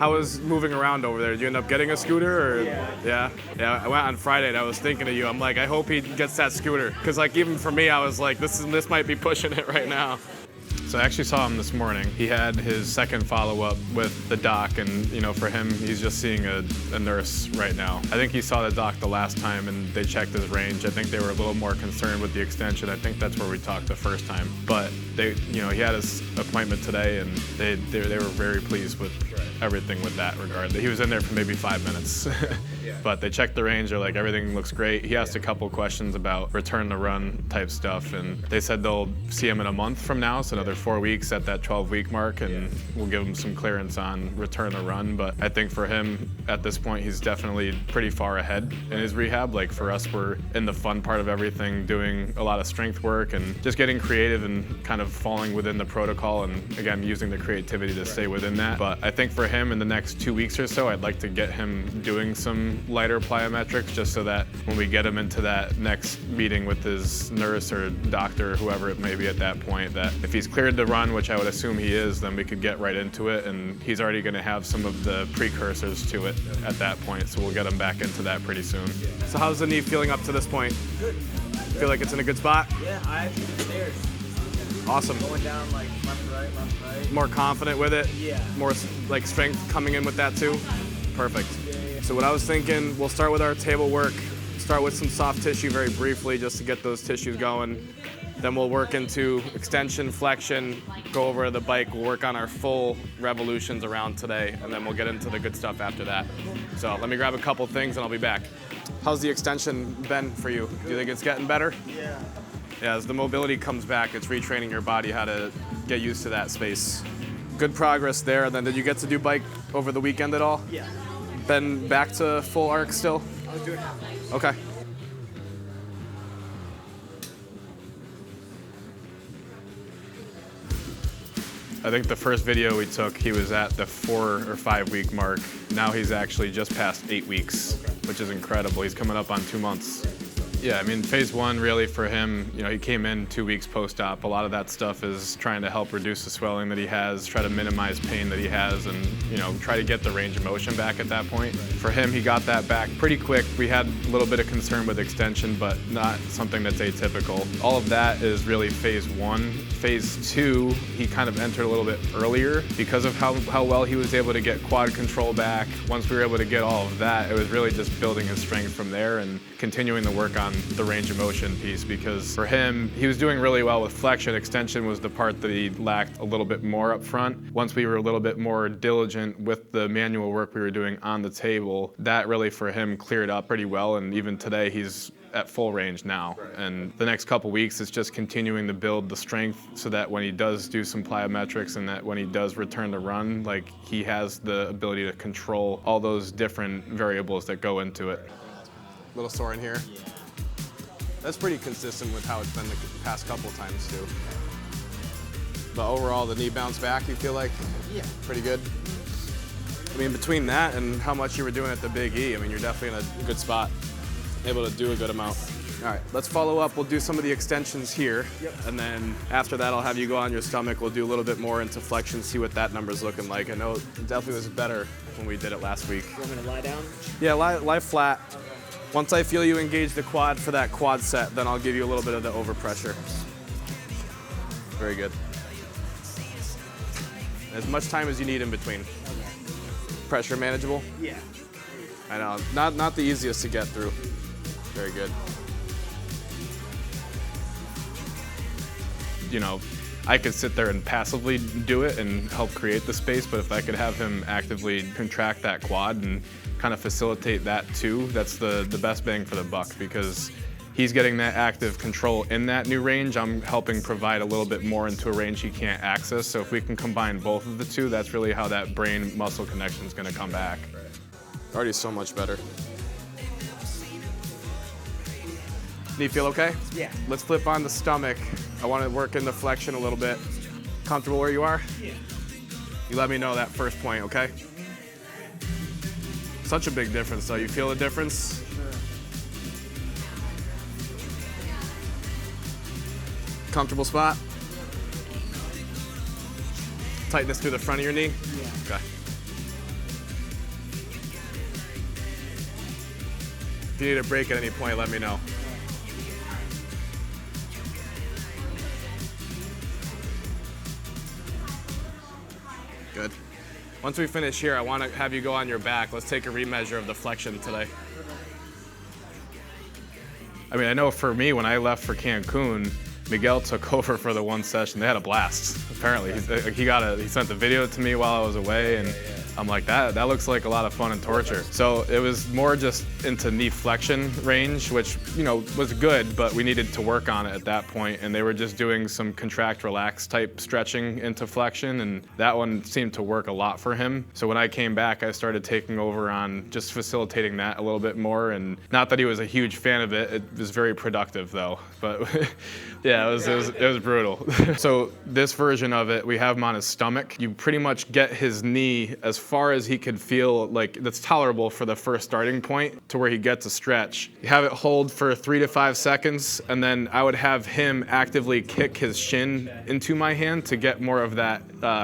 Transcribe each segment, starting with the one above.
How was moving around over there? Did you end up getting a scooter? Or? Yeah. I went on Friday and I was thinking of you. I'm like, I hope he gets that scooter. Because like even for me, I was like, this might be pushing it right now. So I actually saw him this morning. He had his second follow-up with the doc, and for him, he's just seeing a nurse right now. I think he saw the doc the last time and they checked his range. I think they were a little more concerned with the extension. I think that's where we talked the first time. But he had his appointment today, and they were very pleased with everything with that regard. He was in there for maybe 5 minutes. But they checked the range, they're like, everything looks great. He asked a couple questions about return to run type stuff, and they said they'll see him in a month from now, so another 4 weeks at that 12-week mark, and we'll give him some clearance on return to run. But I think for him, at this point, he's definitely pretty far ahead in his rehab. Like for us, we're in the fun part of everything, doing a lot of strength work and just getting creative and kind of falling within the protocol, and again, using the creativity to stay within that. But I think for him, in the next 2 weeks or so, I'd like to get him doing some lighter plyometrics, just so that when we get him into that next meeting with his nurse or doctor, whoever it may be at that point, that if he's cleared to run, which I would assume he is, then we could get right into it, and he's already going to have some of the precursors to it at that point, so we'll get him back into that pretty soon. So how's the knee feeling up to this point? Good. Feel like it's in a good spot? Yeah, I actually did stairs. Awesome. Going down like left, right. More confident with it? Yeah. More like strength coming in with that too? Perfect. Yeah. So what I was thinking, we'll start with our table work, start with some soft tissue very briefly just to get those tissues going. Then we'll work into extension, flexion, go over the bike, we'll work on our full revolutions around today, and then we'll get into the good stuff after that. So let me grab a couple things and I'll be back. How's the extension been for you? Do you think it's getting better? Yeah. Yeah, as the mobility comes back, it's retraining your body how to get used to that space. Good progress there. Then did you get to do bike over the weekend at all? Yeah. Been back to full arc still? I was doing half. Okay. I think the first video we took, he was at the 4 or 5 week mark. Now he's actually just past 8 weeks, which is incredible. He's coming up on 2 months. Yeah, I mean, phase one really for him, he came in 2 weeks post-op. A lot of that stuff is trying to help reduce the swelling that he has, try to minimize pain that he has, and, try to get the range of motion back at that point. For him, he got that back pretty quick. We had a little bit of concern with extension, but not something that's atypical. All of that is really phase one. Phase two, he kind of entered a little bit earlier because of how well he was able to get quad control back. Once we were able to get all of that, it was really just building his strength from there and continuing to work on the range of motion piece, because for him, he was doing really well with flexion. Extension was the part that he lacked a little bit more up front. Once we were a little bit more diligent with the manual work we were doing on the table, that really for him cleared up pretty well, and even today he's at full range now. And the next couple weeks, it's just continuing to build the strength so that when he does do some plyometrics and that when he does return to run, like he has the ability to control all those different variables that go into it. A little sore in here? Yeah. That's pretty consistent with how it's been the past couple times too. But overall, the knee bounce back, you feel like? Yeah. Pretty good? I mean, between that and how much you were doing at the Big E, I mean, you're definitely in a good spot, able to do a good amount. All right, let's follow up. We'll do some of the extensions here. Yep. And then after that, I'll have you go on your stomach. We'll do a little bit more into flexion, see what that number's looking like. I know it definitely was better when we did it last week. You want me to lie down? Yeah, lie flat. Once I feel you engage the quad for that quad set, then I'll give you a little bit of the overpressure. Very good. As much time as you need in between. Okay. Pressure manageable? Yeah. I know, not the easiest to get through. Very good. I could sit there and passively do it and help create the space, but if I could have him actively contract that quad and kind of facilitate that too, that's the best bang for the buck, because he's getting that active control in that new range. I'm helping provide a little bit more into a range he can't access. So if we can combine both of the two, that's really how that brain-muscle connection is going to come back. Already so much better. Knee feel okay? Yeah. Let's flip on the stomach. I want to work in the flexion a little bit. Comfortable where you are? Yeah. You let me know that first point, okay? Such a big difference, though. You feel the difference? Sure. Comfortable spot? Tightness through the front of your knee? Yeah. Okay. you need a break at any point, let me know. Good. Once we finish here, I want to have you go on your back. Let's take a remeasure of the flexion today. I mean, I know for me, when I left for Cancun, Miguel took over for the one session. They had a blast, apparently. He sent the video to me while I was away, and I'm like, that looks like a lot of fun and torture. So it was more just into knee flexion range, which, you know, was good, but we needed to work on it at that point, and they were just doing some contract, relax type stretching into flexion, and that one seemed to work a lot for him. So when I came back, I started taking over on just facilitating that a little bit more, and not that he was a huge fan of it. It was very productive though, but yeah, it was brutal. So this version of it, we have him on his stomach. You pretty much get his knee as far as he could feel like that's tolerable for the first starting point to where he gets a stretch. You have it hold for 3 to 5 seconds, and then I would have him actively kick his shin into my hand to get more of that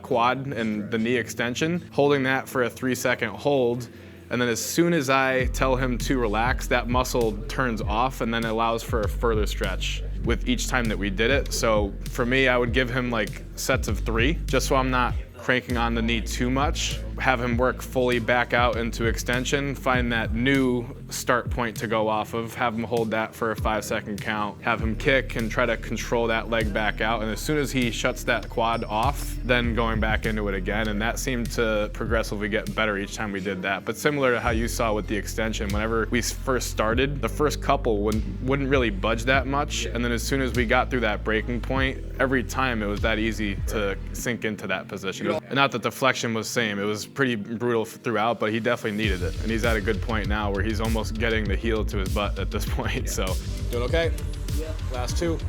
quad and the knee extension, holding that for a 3-second hold. And then as soon as I tell him to relax, that muscle turns off and then allows for a further stretch with each time that we did it. So for me, I would give him like sets of 3, just so I'm not cranking on the knee too much, have him work fully back out into extension, find that new start point to go off of, have him hold that for a 5-second count, have him kick and try to control that leg back out, and as soon as he shuts that quad off, then going back into it again, and that seemed to progressively get better each time we did that. But similar to how you saw with the extension, whenever we first started, the first couple wouldn't really budge that much, and then as soon as we got through that breaking point, every time it was that easy to sink into that position. And not that the flexion was same, it was pretty brutal throughout, but he definitely needed it. And he's at a good point now where he's almost getting the heel to his butt at this point, so. Doing okay? Yeah. Last 2.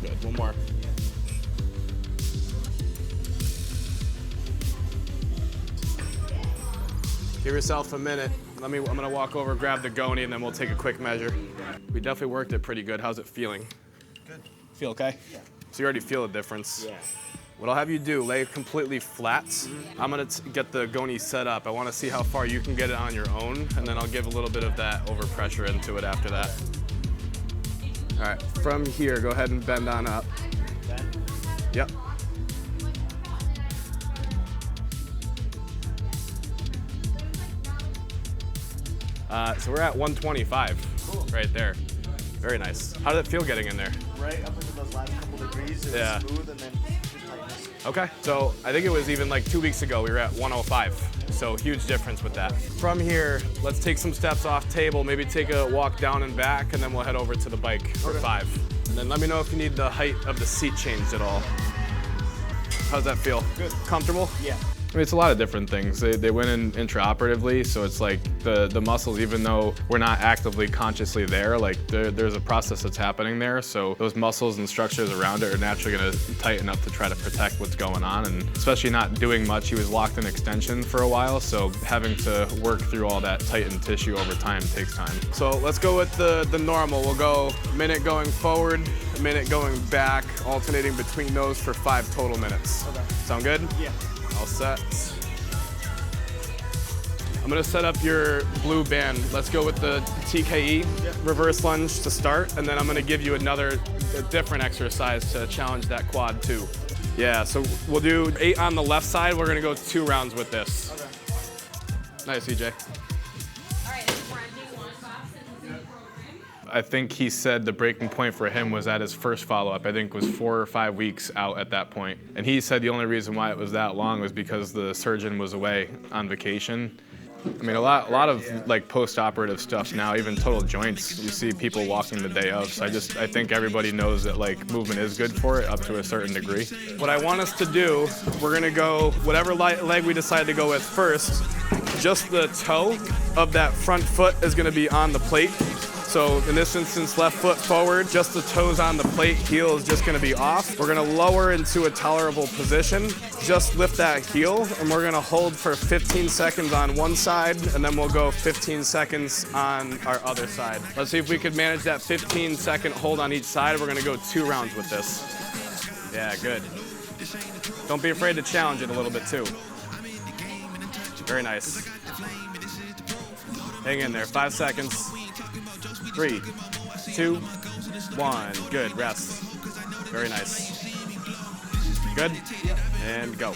Good, 1 more. Give yourself a minute. I'm gonna walk over, grab the goney, and then we'll take a quick measure. We definitely worked it pretty good. How's it feeling? Good. Feel okay? Yeah. So you already feel a difference? Yeah. What I'll have you do, lay completely flat. I'm gonna get the goney set up. I wanna see how far you can get it on your own, and then I'll give a little bit of that overpressure into it after that. All right, from here, go ahead and bend on up. Bend? Yep. So we're at 125, cool. Right there. Very nice. How did it feel getting in there? Right up into those last couple degrees, it was smooth and then just tightness. Okay, so I think it was even like 2 weeks ago, we were at 105. So huge difference with that. From here, let's take some steps off table, maybe take a walk down and back, and then we'll head over to the bike for 5. And then let me know if you need the height of the seat changed at all. How's that feel? Good. Comfortable? Yeah. I mean, it's a lot of different things. They went in intraoperatively, so it's like the muscles, even though we're not actively consciously there, like there's a process that's happening there. So those muscles and structures around it are naturally gonna tighten up to try to protect what's going on. And especially not doing much, he was locked in extension for a while, so having to work through all that tightened tissue over time takes time. So let's go with the normal. We'll go a minute going forward, a minute going back, alternating between those for 5 total minutes. Okay. Sound good? Yeah. All set. I'm gonna set up your blue band. Let's go with the TKE reverse lunge to start, and then I'm gonna give you a different exercise to challenge that quad too. Yeah, so we'll do 8 on the left side. We're gonna go 2 rounds with this. Okay. Nice, EJ. I think he said the breaking point for him was at his first follow-up. I think it was 4 or 5 weeks out at that point. And he said the only reason why it was that long was because the surgeon was away on vacation. I mean, a lot of like post-operative stuff now, even total joints, you see people walking the day of. So I think everybody knows that like movement is good for it up to a certain degree. What I want us to do, we're gonna go whatever leg we decide to go with first. Just the toe of that front foot is gonna be on the plate. So in this instance, left foot forward, just the toes on the plate, heel is just gonna be off. We're gonna lower into a tolerable position, just lift that heel, and we're gonna hold for 15 seconds on one side, and then we'll go 15 seconds on our other side. Let's see if we could manage that 15-second hold on each side. We're gonna go 2 rounds with this. Yeah, good. Don't be afraid to challenge it a little bit too. Very nice. Hang in there, 5 seconds. 3, 2, 1. Good, rest. Very nice. Good, and go.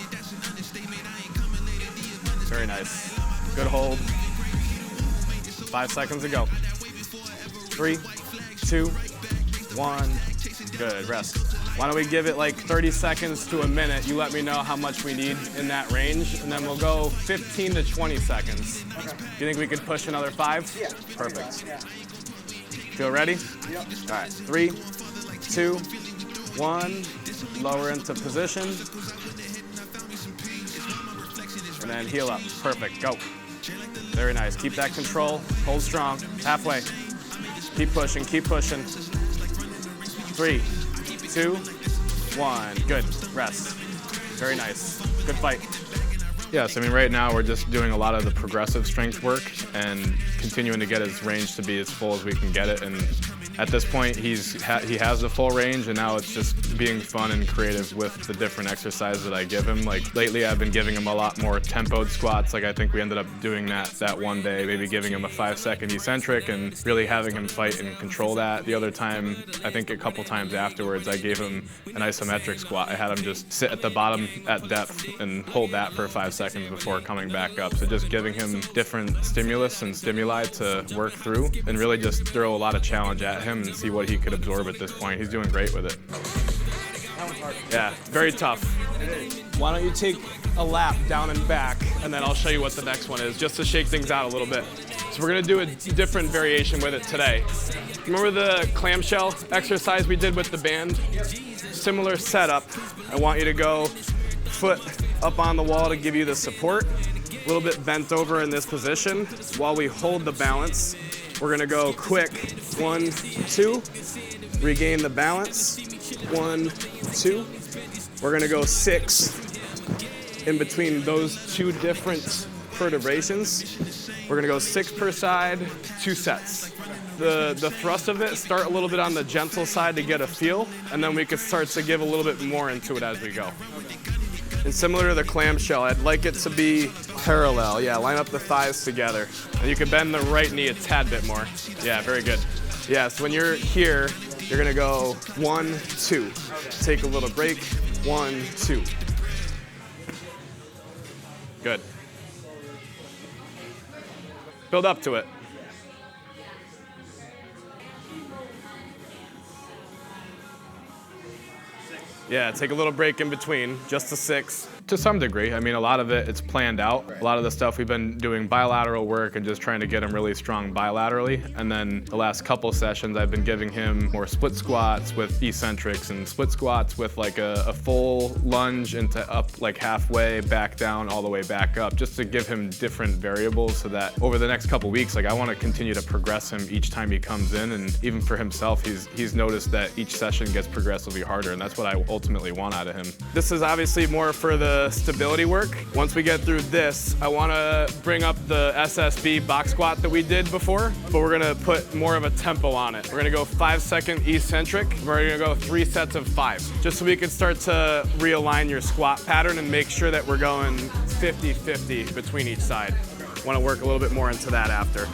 Very nice. Good hold. 5 seconds to go. 3, 2, 1. Good, rest. Why don't we give it like 30 seconds to a minute? You let me know how much we need in that range, and then we'll go 15 to 20 seconds. Okay. Do you think we could push another 5? Yeah. Perfect. Yeah. Feel ready? Yep. All right, 3, 2, 1. Lower into position. And then heel up. Perfect, go. Very nice, keep that control. Hold strong, halfway. Keep pushing, keep pushing. 3, 2, 1. Good, rest. Very nice, good fight. Yes, I mean right now we're just doing a lot of the progressive strength work and continuing to get his range to be as full as we can get it. And at this point, he has the full range, and now it's just being fun and creative with the different exercises that I give him. Like lately, I've been giving him a lot more tempoed squats. Like I think we ended up doing that one day, maybe giving him a 5-second eccentric and really having him fight and control that. The other time, I think a couple times afterwards, I gave him an isometric squat. I had him just sit at the bottom at depth and hold that for 5 seconds before coming back up. So just giving him different stimulus and stimuli to work through and really just throw a lot of challenge at him and see what he could absorb at this point. He's doing great with it. That one's hard. Yeah, very tough. It is. Why don't you take a lap down and back, and then I'll show you what the next one is, just to shake things out a little bit. So we're gonna do a different variation with it today. Remember the clamshell exercise we did with the band? Similar setup. I want you to go foot up on the wall to give you the support, a little bit bent over in this position. While we hold the balance, we're gonna go quick, 1, 2, regain the balance, 1, 2. We're gonna go 6 in between those 2 different perturbations. We're gonna go 6 per side, 2 sets. The thrust of it, start a little bit on the gentle side to get a feel, and then we could start to give a little bit more into it as we go. And similar to the clamshell, I'd like it to be parallel. Yeah, line up the thighs together. And you can bend the right knee a tad bit more. Yeah, very good. Yeah, so when you're here, you're gonna go 1, 2. Take a little break, 1, 2. Good. Build up to it. Yeah, take a little break in between, just a 6. To some degree, I mean, a lot of it, it's planned out. A lot of the stuff we've been doing bilateral work and just trying to get him really strong bilaterally. And then the last couple sessions, I've been giving him more split squats with eccentrics and split squats with like a full lunge into up like halfway, back down, all the way back up, just to give him different variables so that over the next couple weeks, like I want to continue to progress him each time he comes in. And even for himself, he's noticed that each session gets progressively harder, and that's what I ultimately want out of him. This is obviously more for the stability work. Once we get through this, I want to bring up the SSB box squat that we did before, but we're going to put more of a tempo on it. We're going to go 5-second eccentric. We're going to go 3 sets of 5, just so we can start to realign your squat pattern and make sure that we're going 50-50 between each side. Want to work a little bit more into that after.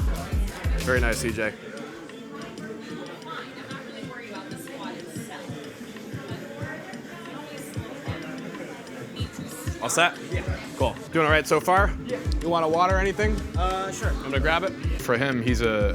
Very nice, EJ. All set? Yeah. Cool. Doing all right so far? Yeah. You want a water or anything? Sure. I'm gonna grab it. For him, he's a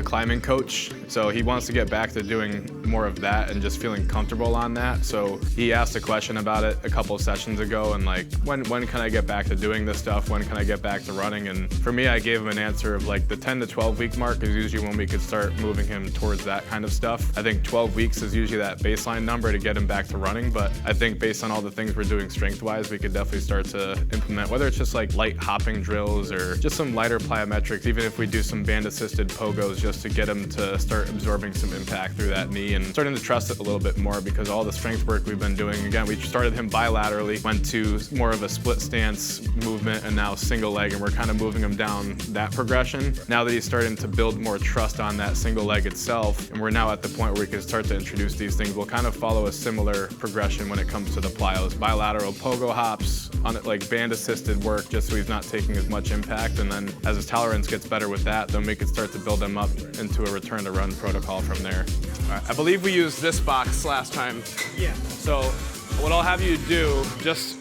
climbing coach, so he wants to get back to doing more of that and just feeling comfortable on that. So he asked a question about it a couple of sessions ago, and like, when can I get back to doing this stuff? When can I get back to running? And for me, I gave him an answer of like the 10 to 12 week mark is usually when we could start moving him towards that kind of stuff. I think 12 weeks is usually that baseline number to get him back to running, but I think based on all the things we're doing strength-wise, we could definitely start to implement, whether it's just like light hopping drills or just some lighter plyometrics, even if we do some band-assisted pogos just to get him to start absorbing some impact through that knee and starting to trust it a little bit more, because all the strength work we've been doing, again, we started him bilaterally, went to more of a split stance movement, and now single leg, and we're kind of moving him down that progression. Now that he's starting to build more trust on that single leg itself, and we're now at the point where we can start to introduce these things, we'll kind of follow a similar progression when it comes to the plyos. Bilateral pogo hops, on it, like band-assisted work, just so he's not taking as much impact. And then as his tolerance gets better with that, then we could start to build him up into a return to run protocol from there. All right, I believe we used this box last time. Yeah. So what I'll have you do, just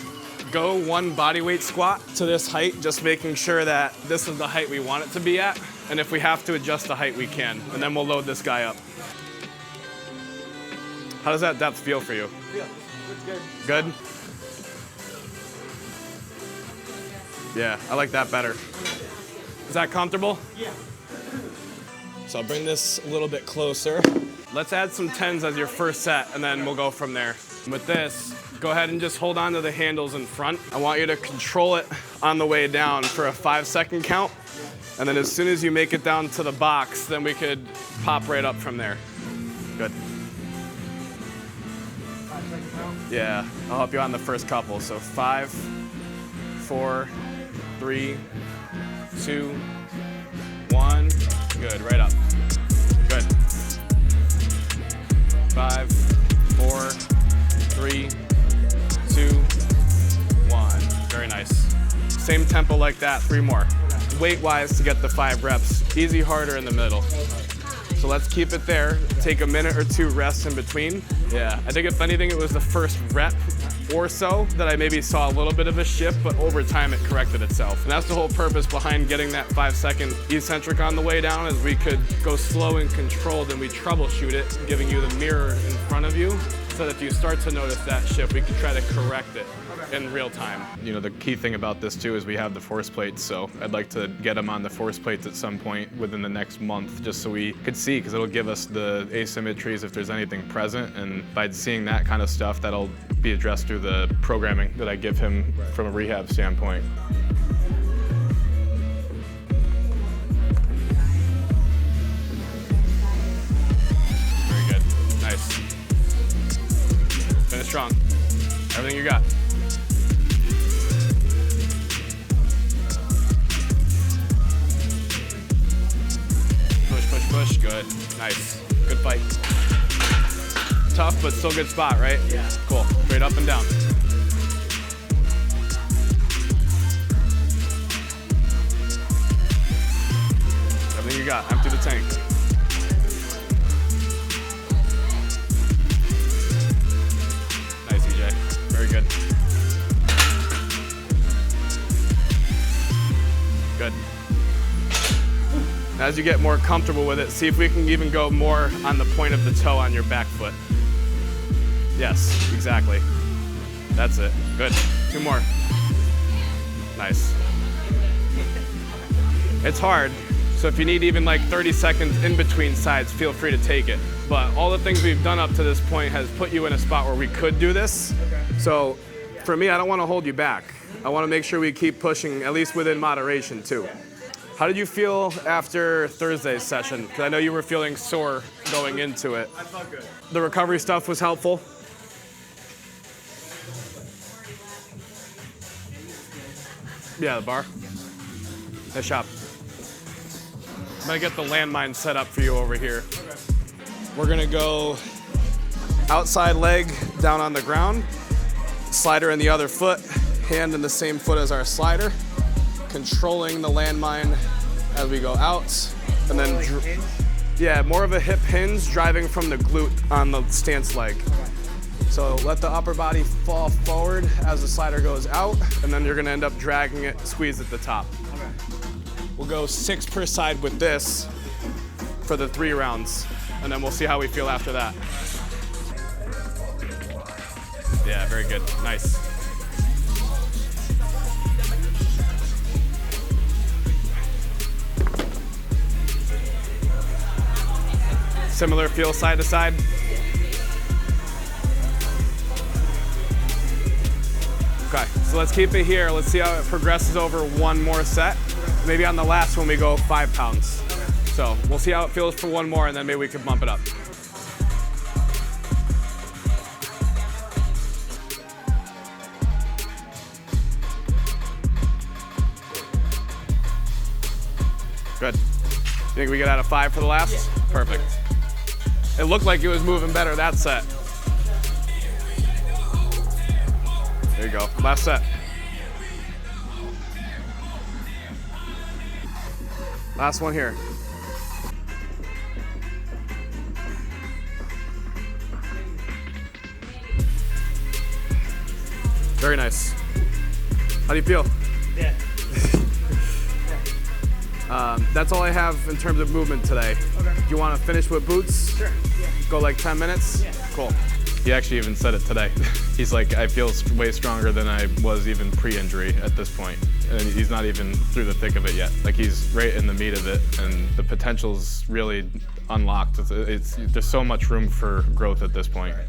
go one body weight squat to this height, just making sure that this is the height we want it to be at. And if we have to adjust the height, we can. And then we'll load this guy up. How does that depth feel for you? Yeah, it's good. Good? Yeah, I like that better. Is that comfortable? Yeah. So I'll bring this a little bit closer. Let's add some 10s as your first set, and then we'll go from there. With this, go ahead and just hold on to the handles in front. I want you to control it on the way down for a 5-second count. And then as soon as you make it down to the box, then we could pop right up from there. Good. 5-second count. Yeah, I'll help you on the first couple. So 5, 4, 3, 2, 1. Good, right up. Good. 5, 4, 3, 2, 1. Very nice. Same tempo like that, 3 more. Weight-wise to get the 5 reps. Easy, harder in the middle. So let's keep it there. Take a minute or 2 rest in between. Yeah, I think if anything, it was the first rep or so that I maybe saw a little bit of a shift, but over time it corrected itself. And that's the whole purpose behind getting that 5-second eccentric on the way down, is we could go slow and controlled and we troubleshoot it, giving you the mirror in front of you, so that if you start to notice that shift, we can try to correct it in real time. You know, the key thing about this too is we have the force plates, so I'd like to get them on the force plates at some point within the next month, just so we could see, because it'll give us the asymmetries if there's anything present, and by seeing that kind of stuff, that'll be addressed through the programming that I give him from a rehab standpoint. Very good, nice. Finish strong, everything you got. Push, good, nice, good fight. Tough, but still good spot, right? Yeah. Cool, straight up and down. Everything you got, empty the tank. Nice, EJ, very good. Good. As you get more comfortable with it, see if we can even go more on the point of the toe on your back foot. Yes, exactly. That's it. Good. 2 more. Nice. It's hard, so if you need even like 30 seconds in between sides, feel free to take it. But all the things we've done up to this point has put you in a spot where we could do this. Okay. So for me, I don't want to hold you back. I want to make sure we keep pushing, at least within moderation too. How did you feel after Thursday's session? Because I know you were feeling sore going into it. I felt good. The recovery stuff was helpful? Yeah, the bar. Nice job. I'm gonna get the landmine set up for you over here. We're gonna go outside leg down on the ground, slider in the other foot, hand in the same foot as our slider, controlling the landmine as we go out, and then yeah, more of a hip hinge, driving from the glute on the stance leg. So let the upper body fall forward as the slider goes out, and then you're gonna end up dragging it, squeeze at the top. We'll go 6 per side with this for the 3 rounds, and then we'll see how we feel after that. Yeah, very good, nice. Similar feel side to side. Okay, so let's keep it here. Let's see how it progresses over 1 more set. Maybe on the last one we go 5 pounds. So we'll see how it feels for 1 more, and then maybe we could bump it up. Good. You think we get out of 5 for the last? Yeah. Perfect. It looked like it was moving better that set. There you go, last set. Last one here. Very nice. How do you feel? Yeah. That's all I have in terms of movement today. Okay. Do you want to finish with boots? Sure. Yeah. Go like 10 minutes? Yeah. Cool. He actually even said it today. He's like, I feel way stronger than I was even pre-injury at this point. And he's not even through the thick of it yet. Like he's right in the meat of it, and the potential's really unlocked. There's so much room for growth at this point. All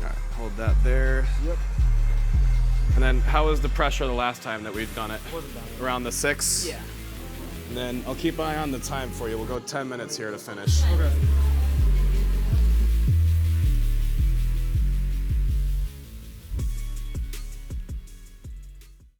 right, hold that there. Yep. And then how was the pressure the last time that we've done it? Wasn't bad. Around the 6? Yeah. And then I'll keep an eye on the time for you. We'll go 10 minutes here to finish. Okay.